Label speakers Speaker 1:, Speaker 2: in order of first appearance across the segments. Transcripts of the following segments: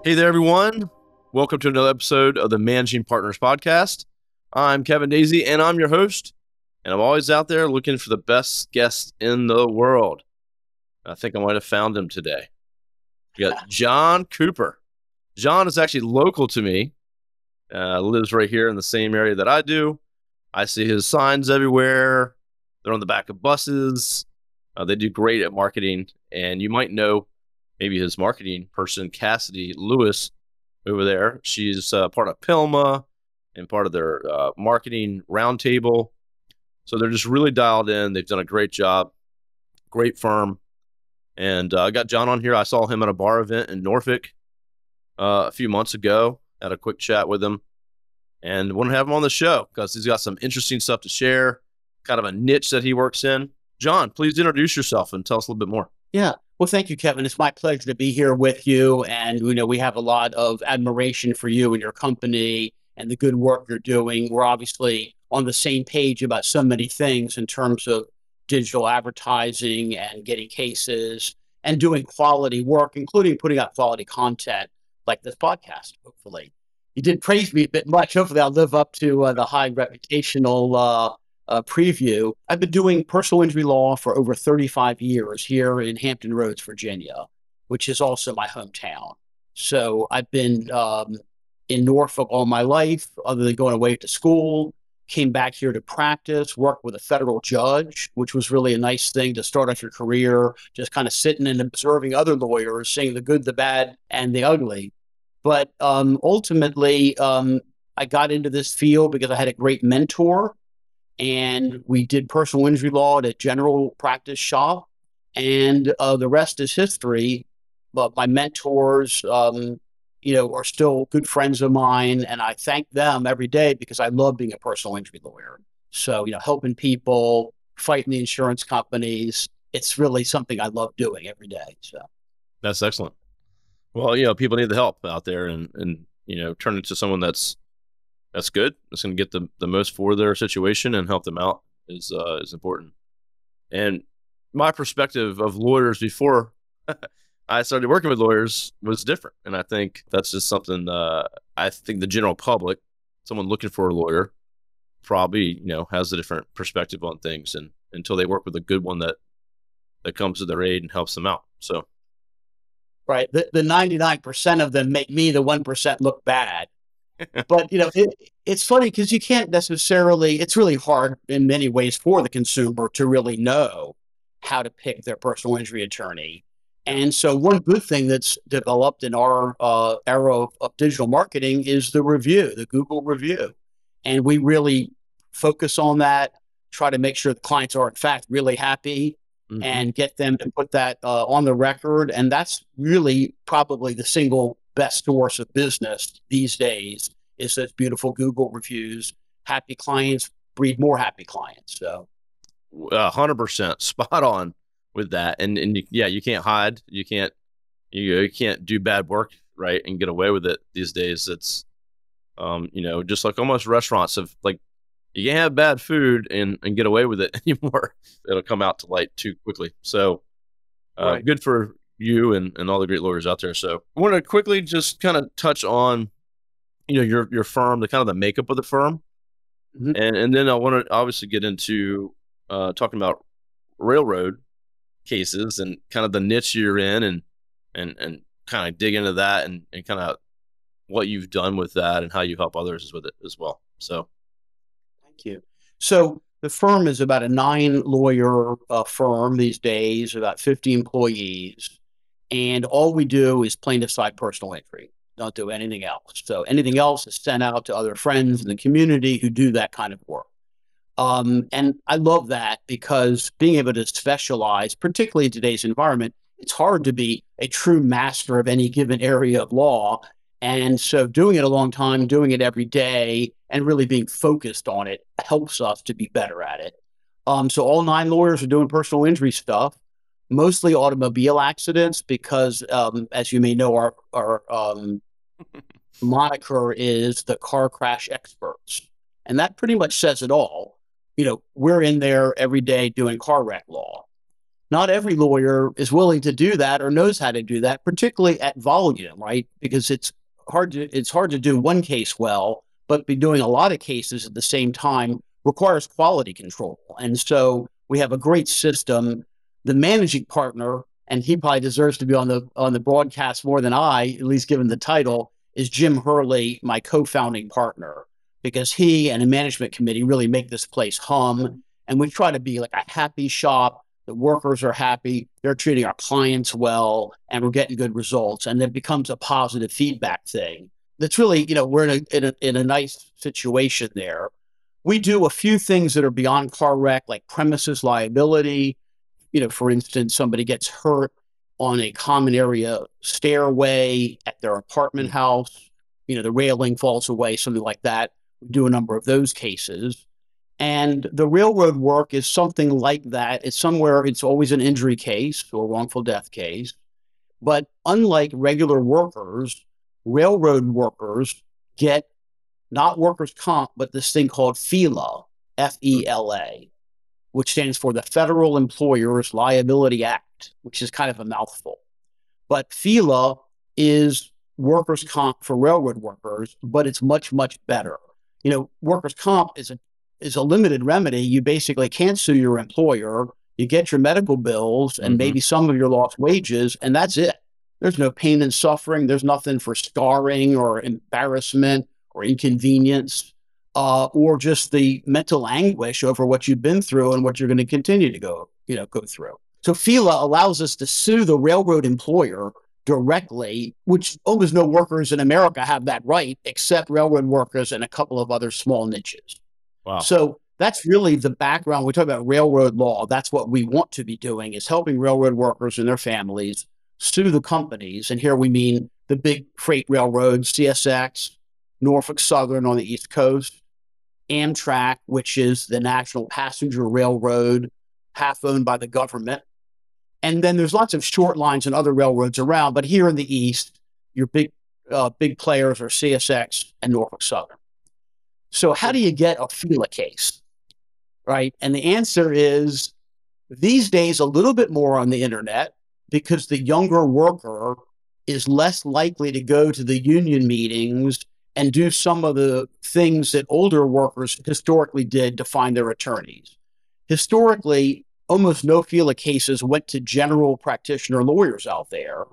Speaker 1: Hey there, everyone. Welcome to another episode of the Managing Partners Podcast. I'm Kevin Daisy, and I'm your host. And I'm always out there looking for the best guest in the world. I think I might have found him today. We got John Cooper. John is actually local to me. Lives right here in the same area that I do. I see his signs everywhere. They're on the back of buses. They do great at marketing. And you might know maybe his marketing person, Cassidy Lewis, over there. She's part of PILMA and part of their marketing roundtable. So they're just really dialed in. They've done a great job. Great firm. And I got John on here. I saw him at a bar event in Norfolk a few months ago. Had a quick chat with him. And want to have him on the show because he's got some interesting stuff to share, kind of a niche that he works in. John, please introduce yourself and tell us a little bit more.
Speaker 2: Yeah. Well, thank you, Kevin. It's my pleasure to be here with you. And, we have a lot of admiration for you and your company and the good work you're doing. We're obviously on the same page about so many things in terms of digital advertising and getting cases and doing quality work, including putting out quality content like this podcast, hopefully. You did praise me a bit much. Hopefully I'll live up to the high reputational preview. I've been doing personal injury law for over 35 years here in Hampton Roads, Virginia, which is also my hometown. So I've been in Norfolk all my life, other than going away to school, came back here to practice, worked with a federal judge, which was really a nice thing to start off your career, just kind of sitting and observing other lawyers, seeing the good, the bad, and the ugly. But ultimately, I got into this field because I had a great mentor. And we did personal injury law at a general practice shop. And the rest is history. But my mentors, are still good friends of mine. And I thank them every day because I love being a personal injury lawyer. So, helping people, fighting the insurance companies, it's really something I love doing every day. So
Speaker 1: that's excellent. Well, people need the help out there and turn into someone that's good. It's going to get the most for their situation and help them out is important. And my perspective of lawyers before I started working with lawyers was different. And I think that's just something I think the general public, someone looking for a lawyer, probably, has a different perspective on things and until they work with a good one that comes to their aid and helps them out. So.
Speaker 2: Right. The 99% of them make me the 1% look bad. But, it's funny because you can't necessarily, it's really hard in many ways for the consumer to really know how to pick their personal injury attorney. And so one good thing that's developed in our era of digital marketing is the review, the Google review. And we really focus on that, try to make sure the clients are in fact really happy and get them to put that on the record. And that's really probably the single best source of business these days is those beautiful Google reviews. Happy clients breed more happy clients. So
Speaker 1: 100% spot on with that. And you can't hide. You can't do bad work, right, and get away with it these days. It's just like almost restaurants of like you can't have bad food and get away with it anymore. It'll come out to light too quickly. So right. Good for you and all the great lawyers out there. So I want to quickly just kind of touch on, your firm, the kind of the makeup of the firm. And then I want to obviously get into talking about railroad cases and kind of the niche you're in and kind of dig into that and kind of what you've done with that and how you help others with it as well. So.
Speaker 2: Thank you. So the firm is about a 9-lawyer firm these days, about 50 employees. And all we do is plaintiff side personal injury, don't do anything else. So anything else is sent out to other friends in the community who do that kind of work. And I love that because being able to specialize, particularly in today's environment, it's hard to be a true master of any given area of law. And so doing it a long time, doing it every day, and really being focused on it helps us to be better at it. So all 9 lawyers are doing personal injury stuff, mostly automobile accidents, because as you may know, our moniker is the car crash experts. And that pretty much says it all. We're in there every day doing car wreck law. not every lawyer is willing to do that or knows how to do that, particularly at volume, right? Because it's hard to do one case well, but be doing a lot of cases at the same time requires quality control. And so we have a great system. The managing partner, and he probably deserves to be on the broadcast more than I, at least given the title, is Jim Hurley, my co-founding partner, because he and a management committee really make this place hum. And we try to be like a happy shop. The workers are happy. They're treating our clients well, and we're getting good results. And it becomes a positive feedback thing. That's really, we're in a nice situation there. We do a few things that are beyond car wreck, like premises liability. For instance, somebody gets hurt on a common area stairway at their apartment house. The railing falls away, something like that. We do a number of those cases. And the railroad work is something like that. It's always an injury case or wrongful death case. But unlike regular workers, railroad workers get not workers' comp, but this thing called FELA, FELA, which stands for the Federal Employers Liability Act, which is kind of a mouthful. But FELA is workers' comp for railroad workers, but it's much, much better. Workers' comp is a limited remedy. You basically can't sue your employer. You get your medical bills and maybe some of your lost wages, and that's it. There's no pain and suffering. There's nothing for scarring or embarrassment or inconvenience, or just the mental anguish over what you've been through and what you're going to continue to go through. So FELA allows us to sue the railroad employer directly, which almost no workers in America have that right, except railroad workers and a couple of other small niches.
Speaker 1: Wow.
Speaker 2: So that's really the background. We talk about railroad law. That's what we want to be doing, is helping railroad workers and their families sue the companies. And here we mean the big freight railroads, CSX, Norfolk Southern on the East Coast, Amtrak, which is the national passenger railroad, half owned by the government. And then there's lots of short lines and other railroads around. But here in the East, your big players are CSX and Norfolk Southern. So how do you get a FELA case, right? And the answer is these days a little bit more on the internet, because the younger worker is less likely to go to the union meetings and do some of the things that older workers historically did to find their attorneys. Historically, almost no FELA cases went to general practitioner lawyers out there,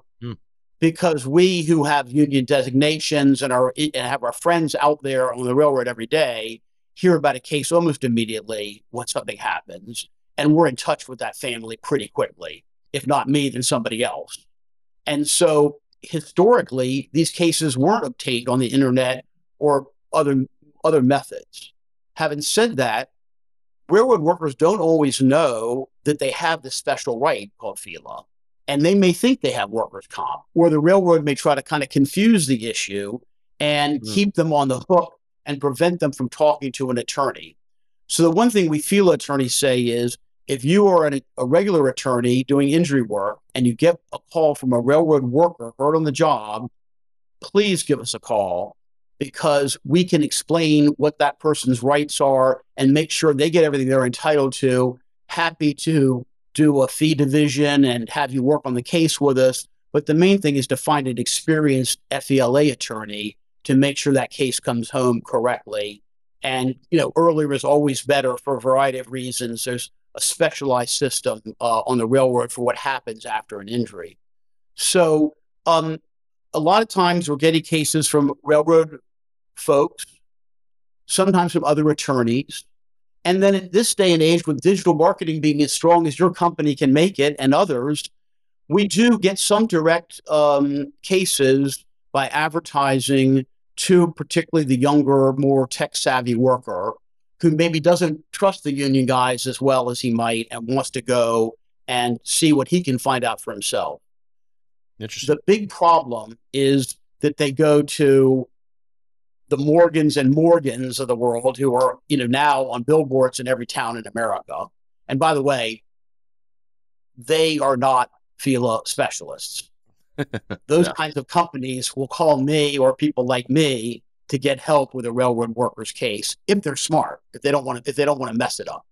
Speaker 2: because we who have union designations and have our friends out there on the railroad every day hear about a case almost immediately when something happens. And we're in touch with that family pretty quickly. If not me, then somebody else. And so historically, these cases weren't obtained on the internet or other methods. Having said that, railroad workers don't always know that they have this special right called FELA. And they may think they have workers' comp, or the railroad may try to kind of confuse the issue and keep them on the hook and prevent them from talking to an attorney. So the one thing we FELA attorneys say is, if you are a regular attorney doing injury work and you get a call from a railroad worker hurt on the job, please give us a call, because we can explain what that person's rights are and make sure they get everything they're entitled to. Happy to do a fee division and have you work on the case with us. But the main thing is to find an experienced FELA attorney to make sure that case comes home correctly. And, earlier is always better for a variety of reasons. There's a specialized system on the railroad for what happens after an injury. So a lot of times we're getting cases from railroad folks, sometimes from other attorneys. And then at this day and age, with digital marketing being as strong as your company can make it and others, we do get some direct cases by advertising to particularly the younger, more tech-savvy worker who maybe doesn't trust the union guys as well as he might and wants to go and see what he can find out for himself.
Speaker 1: Interesting.
Speaker 2: The big problem is that they go to the Morgans and Morgans of the world, who are, now on billboards in every town in America. And by the way, they are not FELA specialists. Those kinds of companies will call me or people like me to get help with a railroad workers case if they're smart, if they don't want to mess it up.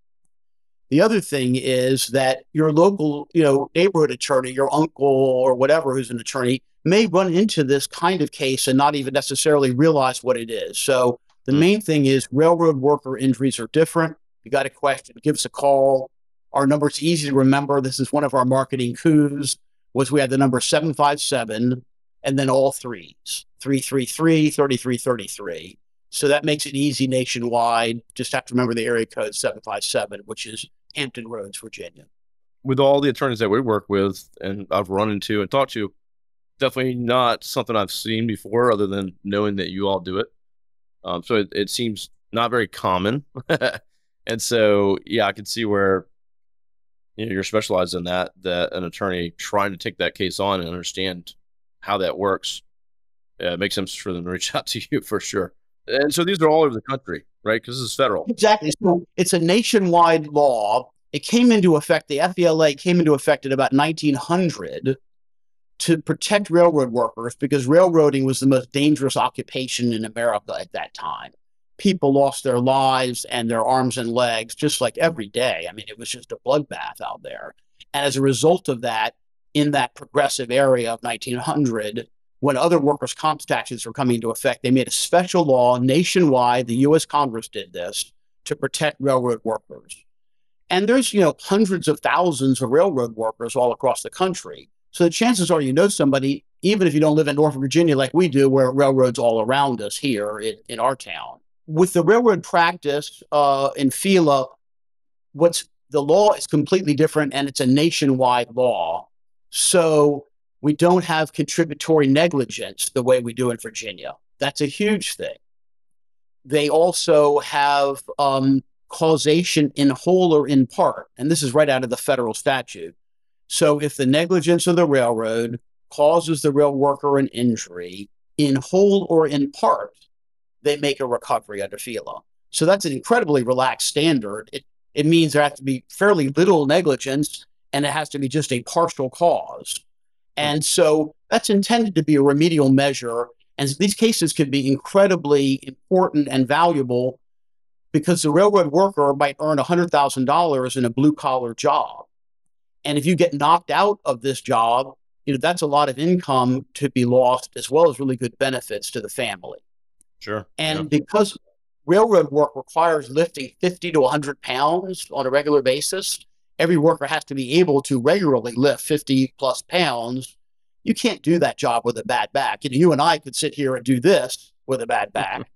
Speaker 2: The other thing is that your local, neighborhood attorney, your uncle or whatever who's an attorney may run into this kind of case and not even necessarily realize what it is. So the main thing is railroad worker injuries are different. You got a question, give us a call. Our number is easy to remember. This is one of our marketing coups, was we had the number 757 and then all threes, 333-3333. So that makes it easy nationwide. Just have to remember the area code 757, which is Hampton Roads, Virginia.
Speaker 1: With all the attorneys that we work with and I've run into and talked to, definitely not something I've seen before other than knowing that you all do it. So it seems not very common. And so, yeah, I can see where you're specialized in that an attorney trying to take that case on and understand how that works, it makes sense for them to reach out to you for sure. And so these are all over the country, right? Because this is federal.
Speaker 2: Exactly. So it's a nationwide law. It came into effect, the FELA came into effect in about 1900 to protect railroad workers because railroading was the most dangerous occupation in America at that time. People lost their lives and their arms and legs just like every day. I mean, it was just a bloodbath out there. And as a result of that, in that progressive area of 1900, when other workers' comp statutes were coming into effect, they made a special law nationwide. The U.S. Congress did this to protect railroad workers. And there's, hundreds of thousands of railroad workers all across the country. So the chances are you know somebody, even if you don't live in Norfolk, Virginia, like we do, where railroads all around us here in our town. With the railroad practice in FELA, the law is completely different, and it's a nationwide law. So we don't have contributory negligence the way we do in Virginia. That's a huge thing. They also have causation in whole or in part, and this is right out of the federal statute. So if the negligence of the railroad causes the rail worker an injury in whole or in part, they make a recovery under FELA. So that's an incredibly relaxed standard. It means there has to be fairly little negligence, and it has to be just a partial cause. And so that's intended to be a remedial measure. And these cases can be incredibly important and valuable because the railroad worker might earn $100,000 in a blue-collar job. And if you get knocked out of this job, that's a lot of income to be lost, as well as really good benefits to the family.
Speaker 1: Sure.
Speaker 2: And because railroad work requires lifting 50 to 100 pounds on a regular basis, every worker has to be able to regularly lift 50 plus pounds. You can't do that job with a bad back. You and I could sit here and do this with a bad back,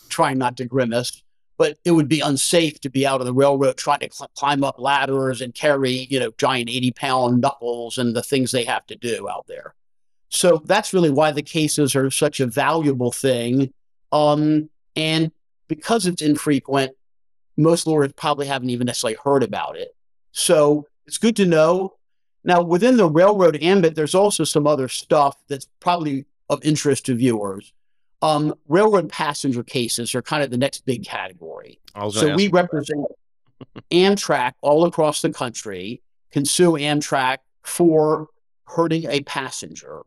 Speaker 2: trying not to grimace, but it would be unsafe to be out on the railroad trying to climb up ladders and carry, giant 80-pound knuckles and the things they have to do out there. So that's really why the cases are such a valuable thing. And because it's infrequent, most lawyers probably haven't even necessarily heard about it. So it's good to know. Now, within the railroad ambit, there's also some other stuff that's probably of interest to viewers. Railroad passenger cases are kind of the next big category. So we represent Amtrak all across the country, can sue Amtrak for hurting a passenger.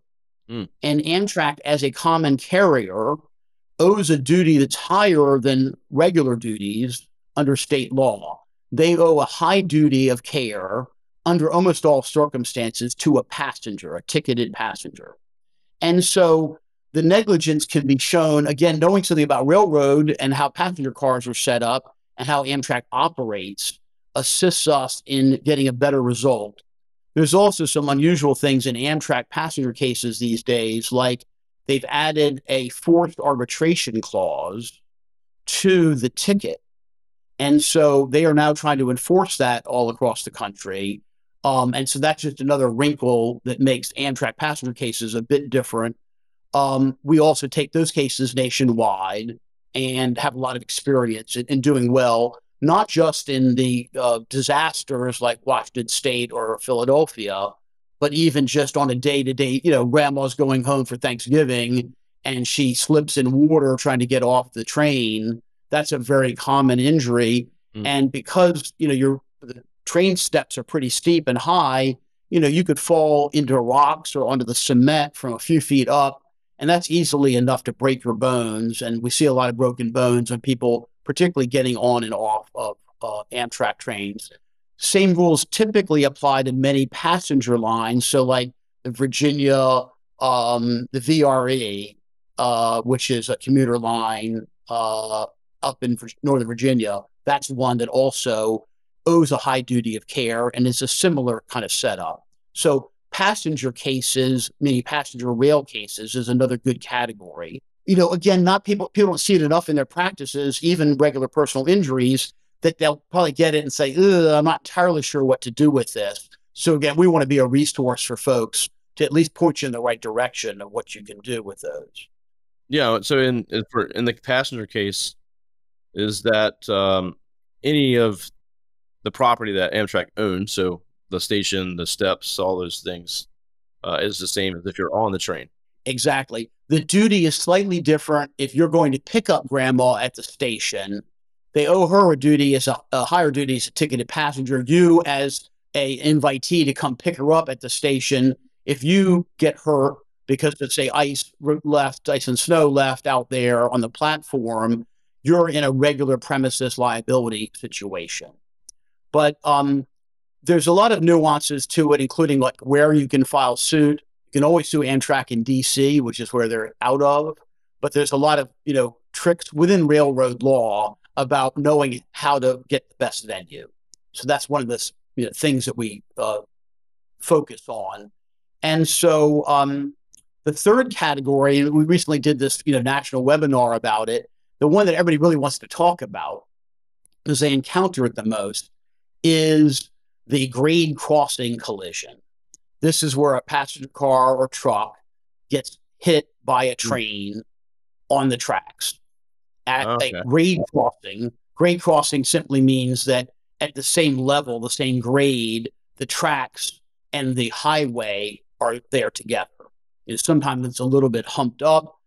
Speaker 2: And Amtrak, as a common carrier, owes a duty that's higher than regular duties under state law. They owe a high duty of care under almost all circumstances to a passenger, a ticketed passenger. And so the negligence can be shown, again, knowing something about railroad and how passenger cars are set up and how Amtrak operates assists us in getting a better result. There's also some unusual things in Amtrak passenger cases these days, like they've added a forced arbitration clause to the ticket. And so they are now trying to enforce that all across the country. And so that's just another wrinkle that makes Amtrak passenger cases a bit different. We also take those cases nationwide and have a lot of experience in doing well, not just in the disasters like Washington State or Philadelphia, but even just on a day-to-day, grandma's going home for Thanksgiving and she slips in water trying to get off the train. That's a very common injury. And because, the train steps are pretty steep and high, you could fall into rocks or onto the cement from a few feet up, and that's easily enough to break your bones. And we see a lot of broken bones when people, particularly getting on and off of Amtrak trains. Same rules typically apply to many passenger lines. So like the Virginia, the VRE, which is a commuter line up in Northern Virginia, that's one that also owes a high duty of care and is a similar kind of setup. So passenger cases, meaning passenger rail cases, is another good category. Again, not people don't see it enough in their practices, even regular personal injuries, that they'll probably get it and say, I'm not entirely sure what to do with this. So again, we want to be a resource for folks to at least point you in the right direction of what you can do with those.
Speaker 1: Yeah. So in the passenger case, is that any of the property that Amtrak owns, so the station, the steps, all those things, is the same as if you're on the train.
Speaker 2: Exactly. The duty is slightly different if you're going to pick up grandma at the station. They owe her a duty as a higher duty as a ticketed passenger. You, as a invitee to come pick her up at the station, if you get hurt because let's say ice and snow left out there on the platform, you're in a regular premises liability situation. But there's a lot of nuances to it, including like where you can file suit. You can always sue Amtrak in DC, which is where they're out of. But there's a lot of, tricks within railroad law about knowing how to get the best venue. So that's one of the things that we focus on. And so the third category, and we recently did this national webinar about it, the one that everybody really wants to talk about because they encounter it the most, is the grade crossing collision. This is where a passenger car or truck gets hit by a train on the tracks. At a grade crossing simply means that at the same level, the same grade, the tracks and the highway are there together. Sometimes it's a little bit humped up.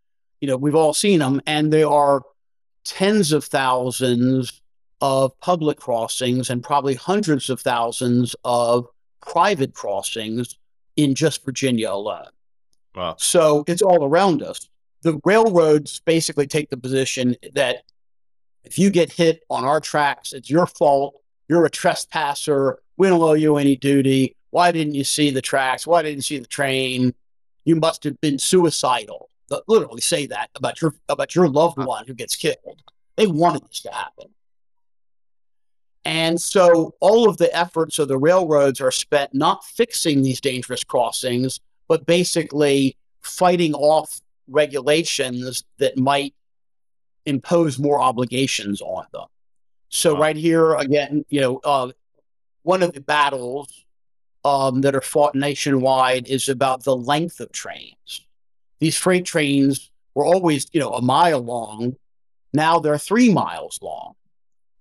Speaker 2: We've all seen them, and there are tens of thousands of public crossings and probably hundreds of thousands of private crossings in just Virginia alone.
Speaker 1: Wow.
Speaker 2: So it's all around us. The railroads basically take the position that if you get hit on our tracks, it's your fault. You're a trespasser. We don't owe you any duty. Why didn't you see the tracks? Why didn't you see the train? You must have been suicidal. They literally say that about your loved one who gets killed. They wanted this to happen. And so all of the efforts of the railroads are spent not fixing these dangerous crossings, but basically fighting off regulations that might impose more obligations on them. So right here, again, one of the battles that are fought nationwide is about the length of trains. These freight trains were always, a mile long. Now they're 3 miles long.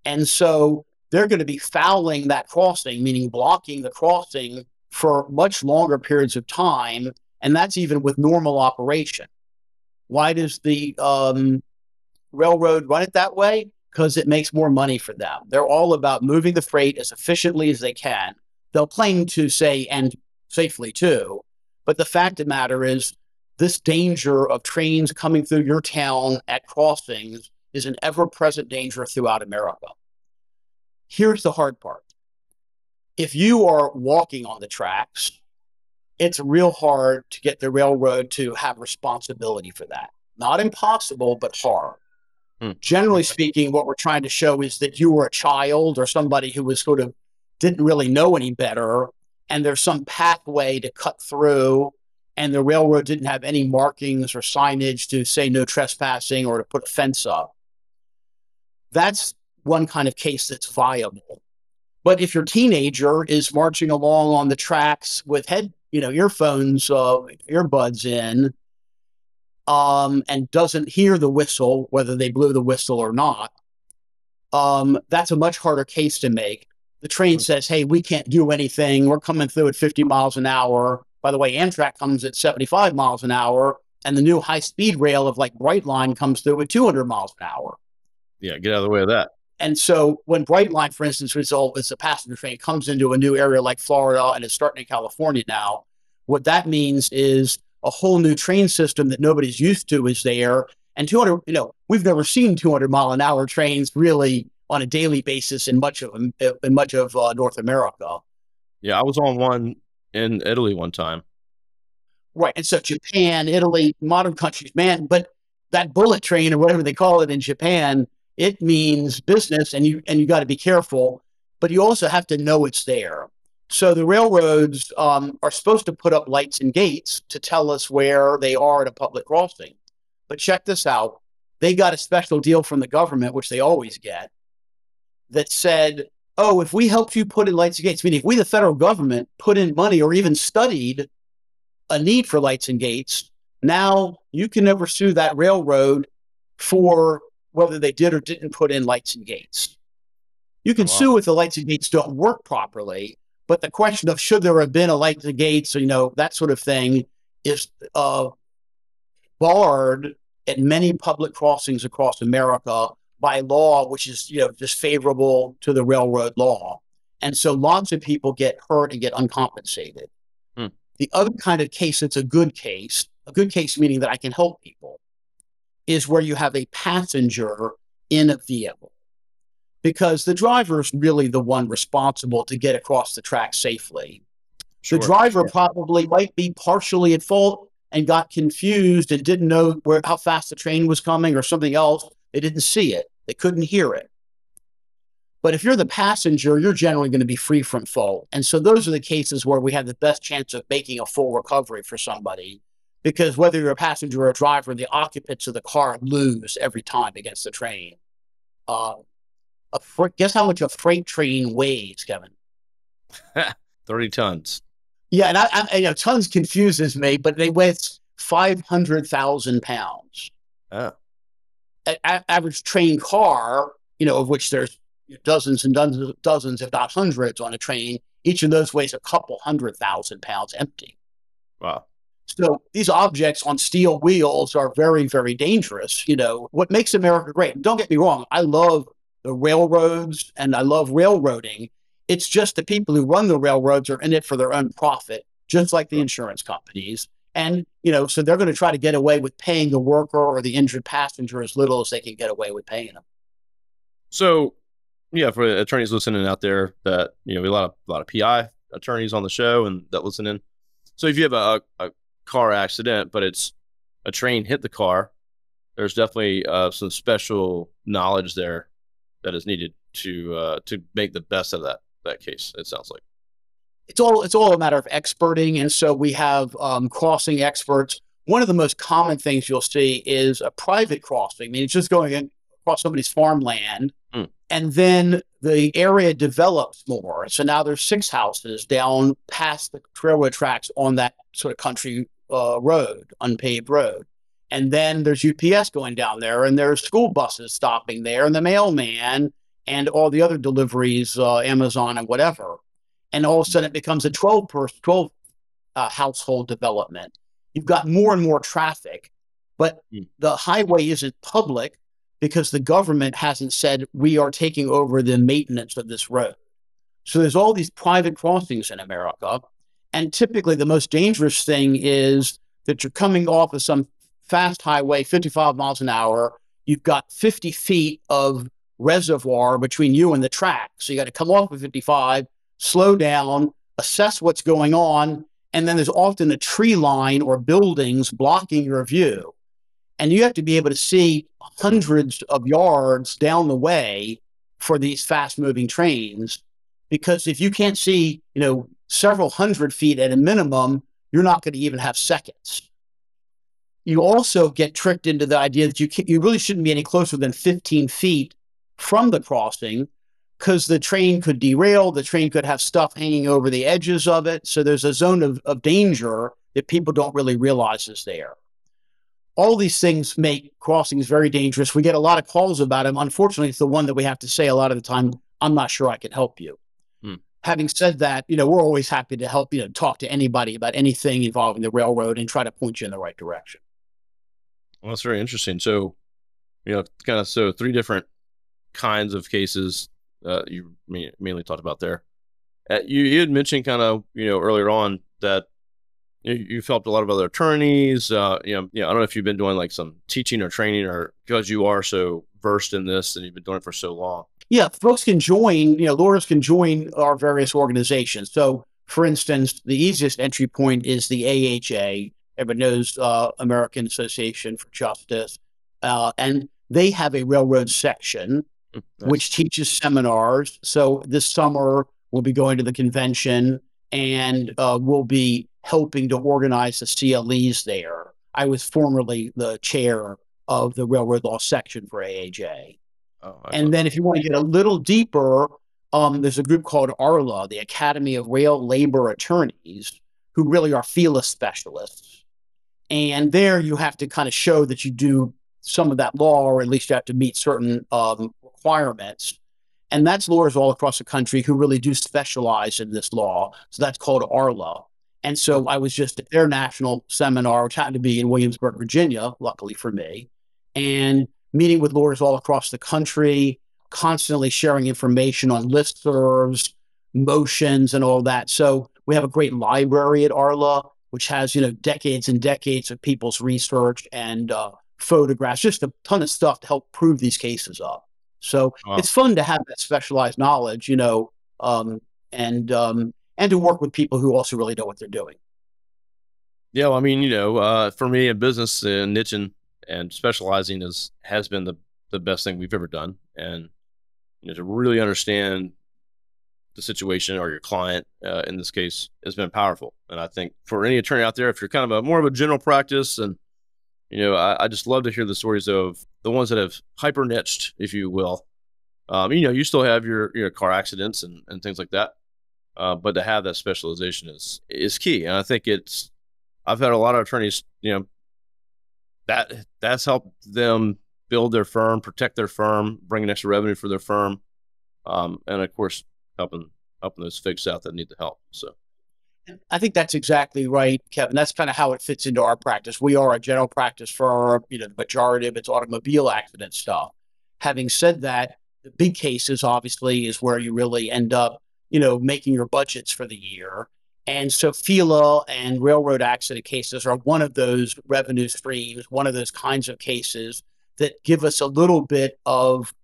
Speaker 2: And so they're going to be fouling that crossing, meaning blocking the crossing for much longer periods of time. And that's even with normal operation. Why does the railroad run it that way? Because it makes more money for them. They're all about moving the freight as efficiently as they can. They'll claim to say, and safely too, but the fact of the matter is this danger of trains coming through your town at crossings is an ever-present danger throughout America. Here's the hard part. If you are walking on the tracks, it's real hard to get the railroad to have responsibility for that. Not impossible, but hard. Generally speaking, what we're trying to show is that you were a child or somebody who was sort of didn't really know any better, and there's some pathway to cut through, and the railroad didn't have any markings or signage to say no trespassing or to put a fence up. That's one kind of case that's viable. But if your teenager is marching along on the tracks with earphones, earbuds in, and doesn't hear the whistle, whether they blew the whistle or not, that's a much harder case to make. The train says, hey, we can't do anything. We're coming through at 50 miles an hour. By the way, Amtrak comes at 75 miles an hour, and the new high-speed rail of like Brightline comes through at 200 miles an hour.
Speaker 1: Yeah, get out of the way of that.
Speaker 2: And so when Brightline, for instance, it's a passenger train, comes into a new area like Florida and it's starting in California now, what that means is a whole new train system that nobody's used to is there. And 200, we've never seen 200 mile an hour trains really on a daily basis in much of North America.
Speaker 1: Yeah, I was on one in Italy one time.
Speaker 2: Right. And so Japan, Italy, modern countries, man, but that bullet train or whatever they call it in Japan, it means business, and you got to be careful, but you also have to know it's there. So the railroads are supposed to put up lights and gates to tell us where they are at a public crossing. But check this out. They got a special deal from the government, which they always get, that said, oh, if we helped you put in lights and gates, meaning if we, the federal government, put in money or even studied a need for lights and gates, now you can never sue that railroad for whether they did or didn't put in lights and gates. You can sue if the lights and gates don't work properly, but the question of should there have been a lights and gates, that sort of thing is barred at many public crossings across America by law, which is, just favorable to the railroad law. And so lots of people get hurt and get uncompensated. The other kind of case that's a good case meaning that I can help people, is where you have a passenger in a vehicle, because the driver is really the one responsible to get across the track safely. Sure, the driver probably might be partially at fault and got confused and didn't know how fast the train was coming or something else. They didn't see it. They couldn't hear it. But if you're the passenger, you're generally going to be free from fault. And so those are the cases where we have the best chance of making a full recovery for somebody, because whether you're a passenger or a driver, the occupants of the car lose every time against the train. Guess how much a freight train weighs, Kevin?
Speaker 1: 30 tons.
Speaker 2: Yeah, and tons confuses me, but they weigh 500,000 pounds.
Speaker 1: Oh.
Speaker 2: Average train car, of which there's dozens and dozens, if not hundreds on a train, each of those weighs a couple 100,000 pounds empty.
Speaker 1: Wow.
Speaker 2: So these objects on steel wheels are very, very dangerous. What makes America great, don't get me wrong, I love the railroads and I love railroading. It's just the people who run the railroads are in it for their own profit, just like the insurance companies. And, so they're going to try to get away with paying the worker or the injured passenger as little as they can get away with paying them.
Speaker 1: So, yeah, for attorneys listening out there that, we have a lot of PI attorneys on the show and that listen in. So if you have a car accident, but it's a train hit the car, there's definitely some special knowledge there that is needed to make the best of that case, it sounds like.
Speaker 2: It's all a matter of experting. And so we have crossing experts. One of the most common things you'll see is a private crossing. I mean, it's just going across somebody's farmland. And then the area develops more. So now there's 6 houses down past the railroad tracks on that sort of country road, unpaved road. And then there's UPS going down there, and there's school buses stopping there, and the mailman, and all the other deliveries, Amazon and whatever. And all of a sudden it becomes a 12 household development. You've got more and more traffic, but the highway isn't public because the government hasn't said we are taking over the maintenance of this road. So there's all these private crossings in America. And typically the most dangerous thing is that you're coming off of some fast highway, 55 miles an hour. You've got 50 feet of reservoir between you and the track. So you got to come off of 55, slow down, assess what's going on. And then there's often a tree line or buildings blocking your view. And you have to be able to see hundreds of yards down the way for these fast moving trains. Because if you can't see, several hundred feet at a minimum, you're not going to even have seconds. You also get tricked into the idea that you really shouldn't be any closer than 15 feet from the crossing, because the train could derail, the train could have stuff hanging over the edges of it. So there's a zone of danger that people don't really realize is there. All these things make crossings very dangerous. We get a lot of calls about them. Unfortunately, it's the one that we have to say a lot of the time, I'm not sure I can help you. Having said that, we're always happy to help, talk to anybody about anything involving the railroad and try to point you in the right direction.
Speaker 1: Well, that's very interesting. So, so 3 different kinds of cases you mainly talked about there. You had mentioned earlier on that you've helped a lot of other attorneys. I don't know if you've been doing like some teaching or training, or because you are so versed in this and you've been doing it for so long?
Speaker 2: Yeah, folks can join, lawyers can join our various organizations. So, for instance, the easiest entry point is the AHA. Everyone knows American Association for Justice. And they have a railroad section
Speaker 1: Nice.
Speaker 2: which teaches seminars. So this summer, we'll be going to the convention and we'll be helping to organize the CLEs there. I was formerly the chair of the railroad law section for AAJ.
Speaker 1: Oh,
Speaker 2: And
Speaker 1: excellent.
Speaker 2: then if you want to get a little deeper, there's a group called ARLA, the Academy of Rail Labor Attorneys, who really are FELA specialists. And there you have to kind of show that you do some of that law, or at least you have to meet certain requirements. And that's lawyers all across the country who really do specialize in this law. So that's called ARLA. And so I was just at their national seminar, which happened to be in Williamsburg, Virginia, luckily for me, and meeting with lawyers all across the country, constantly sharing information on listservs, motions, and all that. So we have a great library at ARLA, which has, decades and decades of people's research and photographs, just a ton of stuff to help prove these cases up. So
Speaker 1: Wow.
Speaker 2: it's fun to have that specialized knowledge, and to work with people who also really know what they're doing.
Speaker 1: Yeah, well, I mean, for me in business, niching and specializing has been the best thing we've ever done. And to really understand the situation or your client, in this case, has been powerful. And I think for any attorney out there, if you're kind of more of a general practice, and I just love to hear the stories of the ones that have hyper niched, if you will. You still have your car accidents and things like that, but to have that specialization is key. And I think I've had a lot of attorneys, that's helped them build their firm, protect their firm, bring an extra revenue for their firm, and of course helping those folks out that need the help. So
Speaker 2: I think that's exactly right, Kevin. That's kind of how it fits into our practice. We are a general practice firm. The majority of it's automobile accident stuff. Having said that, the big cases obviously is where you really end up, making your budgets for the year. And so FELA and railroad accident cases are one of those revenue streams, one of those kinds of cases that give us a little bit of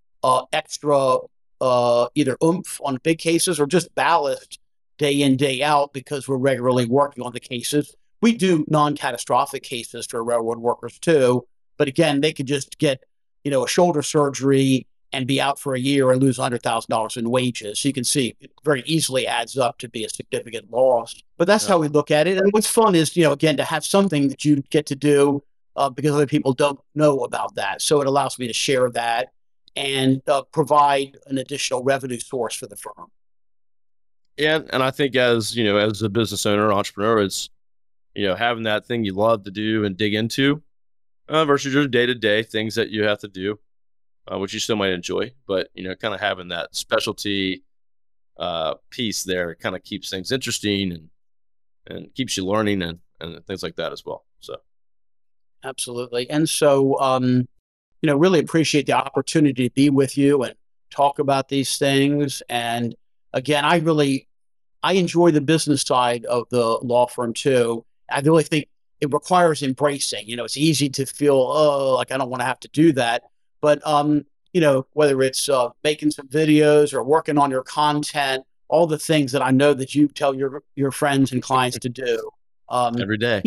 Speaker 2: extra either oomph on big cases or just ballast day in, day out, because we're regularly working on the cases. We do non-catastrophic cases for railroad workers too. But again, they could just get, a shoulder surgery and be out for a year and lose $100,000 in wages. So you can see it very easily adds up to be a significant loss. But that's how we look at it. And what's fun is, again, to have something that you get to do because other people don't know about that. So it allows me to share that and provide an additional revenue source for the firm.
Speaker 1: and I think as as a business owner, entrepreneur, it's having that thing you love to do and dig into, versus your day-to-day things that you have to do, which you still might enjoy, but kind of having that specialty piece there kind of keeps things interesting and keeps you learning and things like that as well. So
Speaker 2: Absolutely. And so, really appreciate the opportunity to be with you and talk about these things. And again, I enjoy the business side of the law firm too. I really think it requires embracing. It's easy to feel, oh, like I don't want to have to do that. But, whether it's making some videos or working on your content, all the things that I know that you tell your friends and clients to do.
Speaker 1: every day.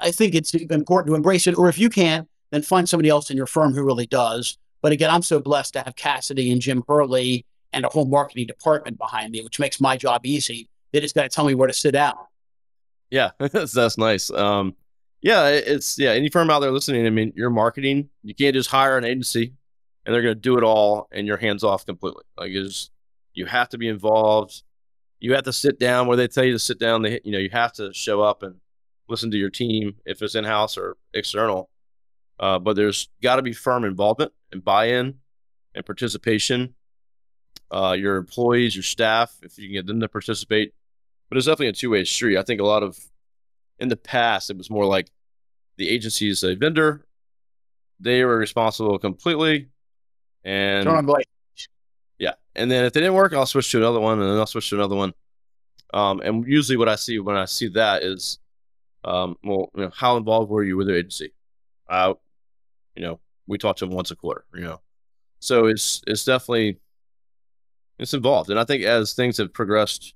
Speaker 2: I think it's important to embrace it. Or if you can't, then find somebody else in your firm who really does. But again, I'm so blessed to have Cassidy and Jim Hurley and a whole marketing department behind me, which makes my job easy. They just got to tell me where to sit down.
Speaker 1: Yeah, that's nice. Any firm out there listening, I mean, you're marketing, you can't just hire an agency and they're going to do it all and you're hands off completely. Like you have to be involved. You have to sit down where they tell you to sit down. You have to show up and listen to your team if it's in-house or external. But there's got to be firm involvement and buy-in and participation. Your employees, your staff, if you can get them to participate. But it's definitely a two-way street. I think in the past, it was more like the agency is a vendor. They were responsible completely. And yeah. And then if they didn't work, I'll switch to another one and then I'll switch to another one. And usually what I see when I see that is, how involved were you with the agency? we talk to them once a quarter, So it's definitely, it's involved. And I think as things have progressed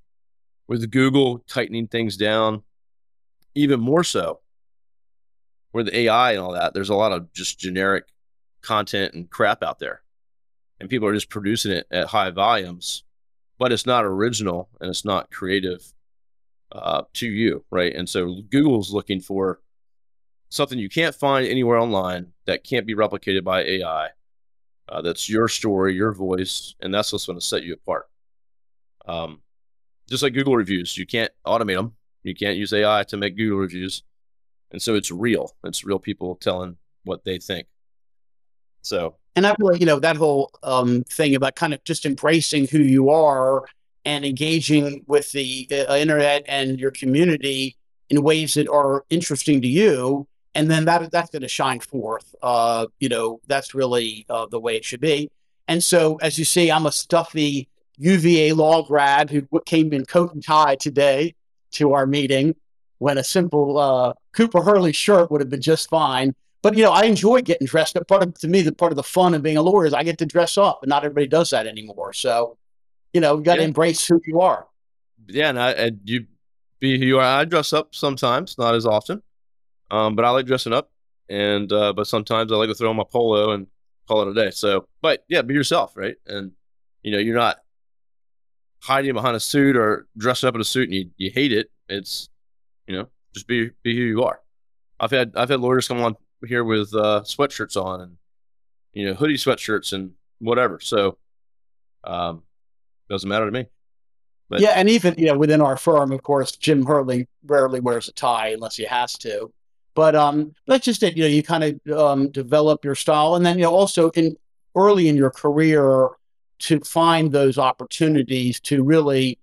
Speaker 1: with Google tightening things down, even more so with AI and all that, there's a lot of just generic content and crap out there. And people are just producing it at high volumes, but it's not original and it's not creative to you, right? And so Google's looking for something you can't find anywhere online that can't be replicated by AI. That's your story, your voice, and that's what's going to set you apart. Just like Google reviews, you can't automate them. You can't use AI to make Google reviews. And so it's real. It's real people telling what they think. So,
Speaker 2: and I feel like, that whole thing about kind of just embracing who you are and engaging with the internet and your community in ways that are interesting to you, and then that's going to shine forth. That's really the way it should be. And so, as you see, I'm a stuffy UVA law grad who came in coat and tie today to our meeting, when a simple Cooper Hurley shirt would have been just fine. But, I enjoy getting dressed up. Part of the fun of being a lawyer is I get to dress up, and not everybody does that anymore. So, you got to embrace who you are.
Speaker 1: Yeah, and you be who you are. I dress up sometimes, not as often, but I like dressing up. And but sometimes I like to throw on my polo and call it a day. So, but yeah, be yourself, right? And you're not hiding behind a suit or dressing up in a suit and you hate it. It's just be who you are. I've had lawyers come on here with sweatshirts on and hoodie sweatshirts and whatever. So doesn't matter to me.
Speaker 2: But, yeah, and even within our firm, of course, Jim Hurley rarely wears a tie unless he has to. But that's just it. You kind of develop your style, and then also early in your career to find those opportunities to really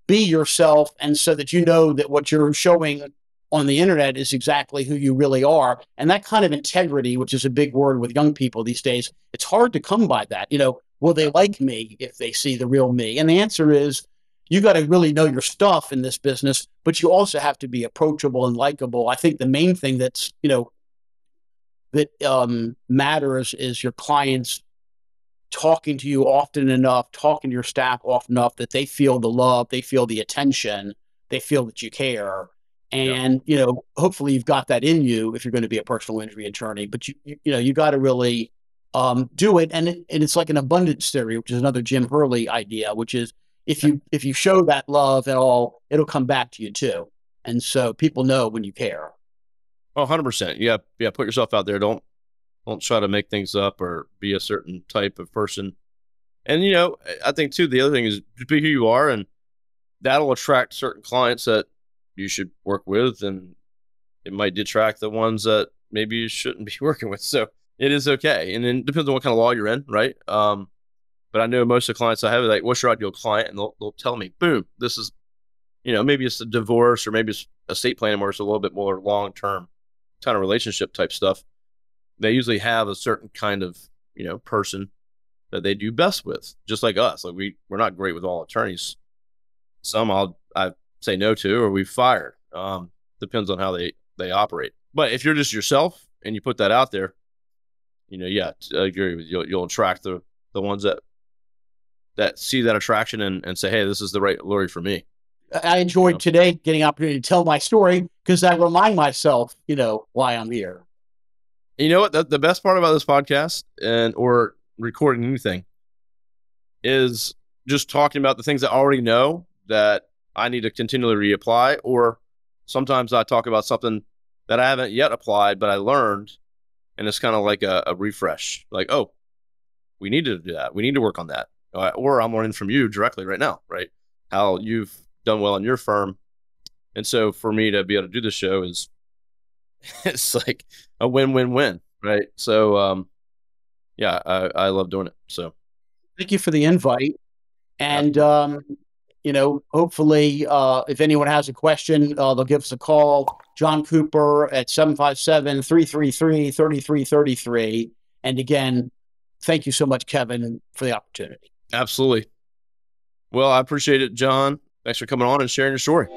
Speaker 2: be yourself, and so that that what you're showing on the internet is exactly who you really are. And that kind of integrity, which is a big word with young people these days, it's hard to come by that. Will they like me if they see the real me? And the answer is, you got to really know your stuff in this business, but you also have to be approachable and likable. I think the main thing that's, that matters is your clients talking to you often enough, talking to your staff often enough that they feel the love, they feel the attention, they feel that you care. And, hopefully you've got that in you if you're going to be a personal injury attorney, but you got to really do it. And it's like an abundance theory, which is another Jim Hurley idea, which is if you show that love at all, it'll come back to you too. And so people know when you care.
Speaker 1: Oh, 100%. Yeah. Put yourself out there. Don't try to make things up or be a certain type of person. And, I think too, the other thing is to be who you are, and that'll attract certain clients that you should work with, and it might detract the ones that maybe you shouldn't be working with. So it is okay. And then it depends on what kind of law you're in, right? But I know most of the clients I have are like, what's your ideal client? And they'll tell me, boom, this is, maybe it's a divorce or maybe it's estate planning where it's a little bit more long-term kind of relationship type stuff. They usually have a certain kind of, person that they do best with, just like us. Like we're not great with all attorneys. Some I say no to, or we fired. Depends on how they operate. But if you're just yourself and you put that out there, I agree with you. You'll attract the ones that see that attraction and say, hey, this is the right lawyer for me.
Speaker 2: I enjoyed today getting an opportunity to tell my story because I remind myself, why I'm here.
Speaker 1: You know what? The best part about this podcast or recording anything is just talking about the things I already know that I need to continually reapply, or sometimes I talk about something that I haven't yet applied, but I learned, and it's kind of like a refresh. Like, oh, we need to do that. We need to work on that. Or I'm learning from you directly right now, right? How you've done well in your firm. And so for me to be able to do the show it's like a win-win-win, right? So, I love doing it. So
Speaker 2: thank you for the invite. And, hopefully, if anyone has a question, they'll give us a call. John Cooper at 757-333-3333. And again, thank you so much, Kevin, for the opportunity.
Speaker 1: Absolutely. Well, I appreciate it, John. Thanks for coming on and sharing your story.